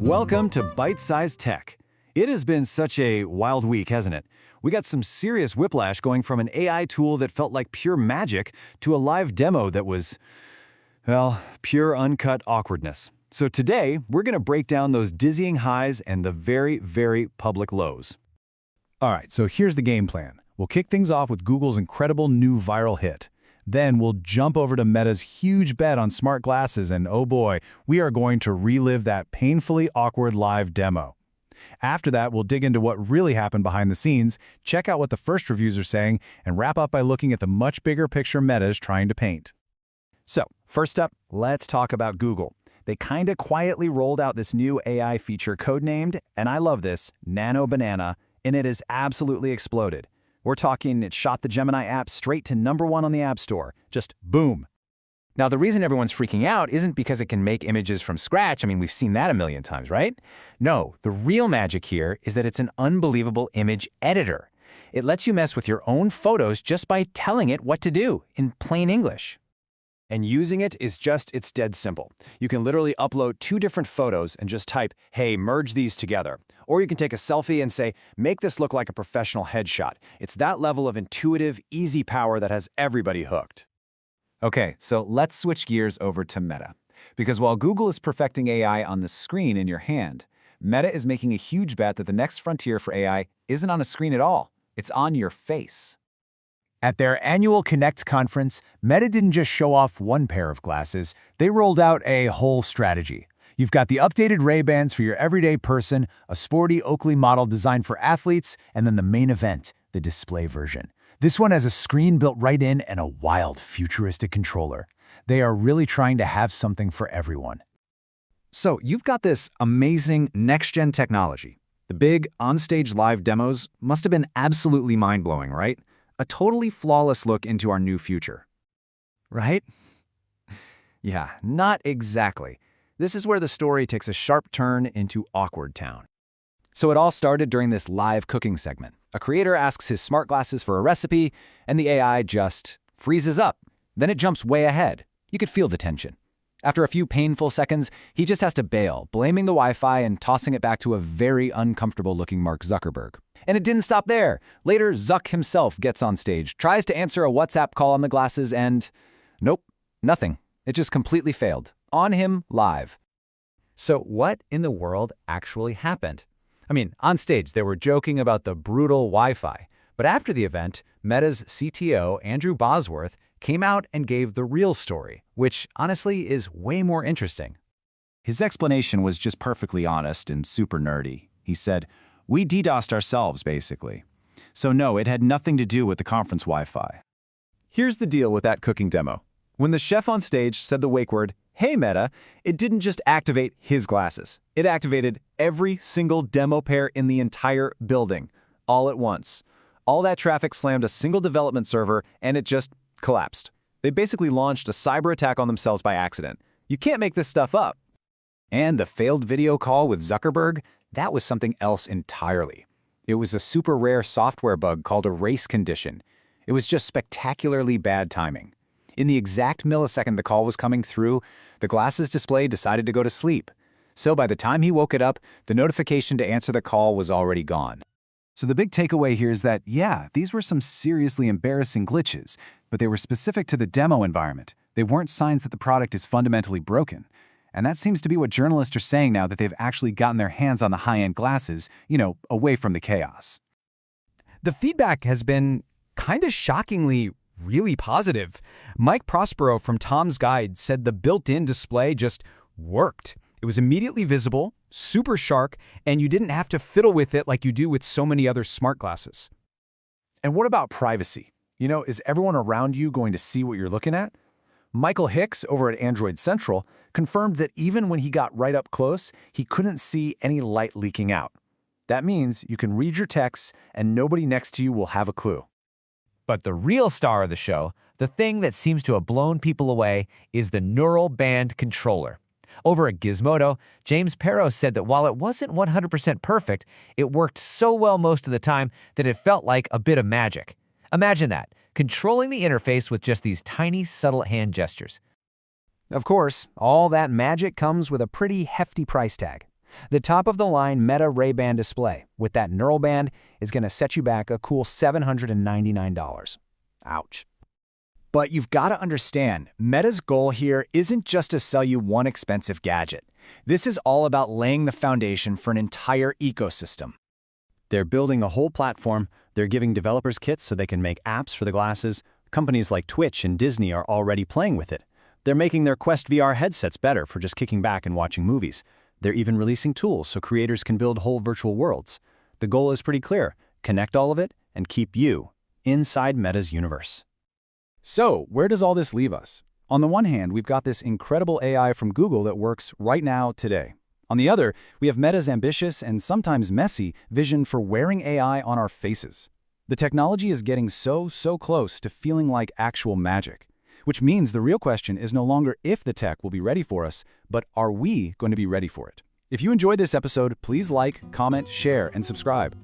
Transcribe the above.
Welcome to Byte-Sized Tech. It has been such a wild week, hasn't it? We got some serious whiplash going from an AI tool that felt like pure magic to a live demo that was, well, pure uncut awkwardness. So today, we're going to break down those dizzying highs and the very, very public lows. All right, so here's the game plan. We'll kick things off with Google's incredible new viral hit. Then we'll jump over to Meta's huge bet on smart glasses, and oh boy, we are going to relive that painfully awkward live demo. After that, we'll dig into what really happened behind the scenes, check out what the first reviews are saying, and wrap up by looking at the much bigger picture Meta is trying to paint. So, first up, let's talk about Google. They kinda quietly rolled out this new AI feature codenamed, and I love this, Nano Banana, and it has absolutely exploded. We're talking it shot the Gemini app straight to #1 on the App Store. Just boom. Now, the reason everyone's freaking out isn't because it can make images from scratch. I mean, we've seen that a million times, right? No, the real magic here is that it's an unbelievable image editor. It lets you mess with your own photos just by telling it what to do in plain English. And using it is it's dead simple. You can literally upload 2 different photos and just type, hey, merge these together. Or you can take a selfie and say, make this look like a professional headshot. It's that level of intuitive, easy power that has everybody hooked. Okay, so let's switch gears over to Meta. Because while Google is perfecting AI on the screen in your hand, Meta is making a huge bet that the next frontier for AI isn't on a screen at all. It's on your face. At their annual Connect conference, Meta didn't just show off one pair of glasses, they rolled out a whole strategy. You've got the updated Ray-Bans for your everyday person, a sporty Oakley model designed for athletes, and then the main event, the display version. This one has a screen built right in and a wild, futuristic controller. They are really trying to have something for everyone. So you've got this amazing next-gen technology. The big, on-stage live demos must have been absolutely mind-blowing, right? A totally flawless look into our new future. Right? Yeah, not exactly. This is where the story takes a sharp turn into awkward town. So it all started during this live cooking segment. A creator asks his smart glasses for a recipe, and the AI just freezes up. Then it jumps way ahead. You could feel the tension. After a few painful seconds, he just has to bail, blaming the Wi-Fi and tossing it back to a very uncomfortable-looking Mark Zuckerberg. And it didn't stop there. Later, Zuck himself gets on stage, tries to answer a WhatsApp call on the glasses, and nope, nothing. It just completely failed. On him, live. So what in the world actually happened? I mean, on stage, they were joking about the brutal Wi-Fi. But after the event, Meta's CTO, Andrew Bosworth, came out and gave the real story, which honestly is way more interesting. His explanation was just perfectly honest and super nerdy. He said, we DDoSed ourselves, basically. So no, it had nothing to do with the conference Wi-Fi. Here's the deal with that cooking demo. When the chef on stage said the wake word, hey Meta, it didn't just activate his glasses. It activated every single demo pair in the entire building, all at once. All that traffic slammed a single development server, and it just collapsed. They basically launched a cyber attack on themselves by accident. You can't make this stuff up. And the failed video call with Zuckerberg, that was something else entirely. It was a super rare software bug called a race condition. It was just spectacularly bad timing. In the exact millisecond the call was coming through, the glasses display decided to go to sleep. So by the time he woke it up, the notification to answer the call was already gone. So the big takeaway here is that, yeah, these were some seriously embarrassing glitches, but they were specific to the demo environment. They weren't signs that the product is fundamentally broken. And that seems to be what journalists are saying now that they've actually gotten their hands on the high-end glasses, away from the chaos. The feedback has been kind of shockingly really positive. Mike Prospero from Tom's Guide said the built-in display just worked. It was immediately visible, super sharp, and you didn't have to fiddle with it like you do with so many other smart glasses. And what about privacy? Is everyone around you going to see what you're looking at? Michael Hicks over at Android Central confirmed that even when he got right up close, he couldn't see any light leaking out. That means you can read your texts and nobody next to you will have a clue. But the real star of the show, the thing that seems to have blown people away, is the neural band controller. Over at Gizmodo, James Perrow said that while it wasn't 100% perfect, it worked so well most of the time that it felt like a bit of magic. Imagine that, controlling the interface with just these tiny, subtle hand gestures. Of course, all that magic comes with a pretty hefty price tag. The top-of-the-line Meta Ray-Ban display with that neural band is going to set you back a cool $799. Ouch. But you've got to understand, Meta's goal here isn't just to sell you one expensive gadget. This is all about laying the foundation for an entire ecosystem. They're building a whole platform, they're giving developers kits so they can make apps for the glasses. Companies like Twitch and Disney are already playing with it. They're making their Quest VR headsets better for just kicking back and watching movies. They're even releasing tools so creators can build whole virtual worlds. The goal is pretty clear: connect all of it and keep you inside Meta's universe. So, where does all this leave us? On the one hand, we've got this incredible AI from Google that works right now, today. On the other, we have Meta's ambitious and sometimes messy vision for wearing AI on our faces. The technology is getting so close to feeling like actual magic, which means the real question is no longer if the tech will be ready for us, but are we going to be ready for it? If you enjoyed this episode, please like, comment, share, and subscribe.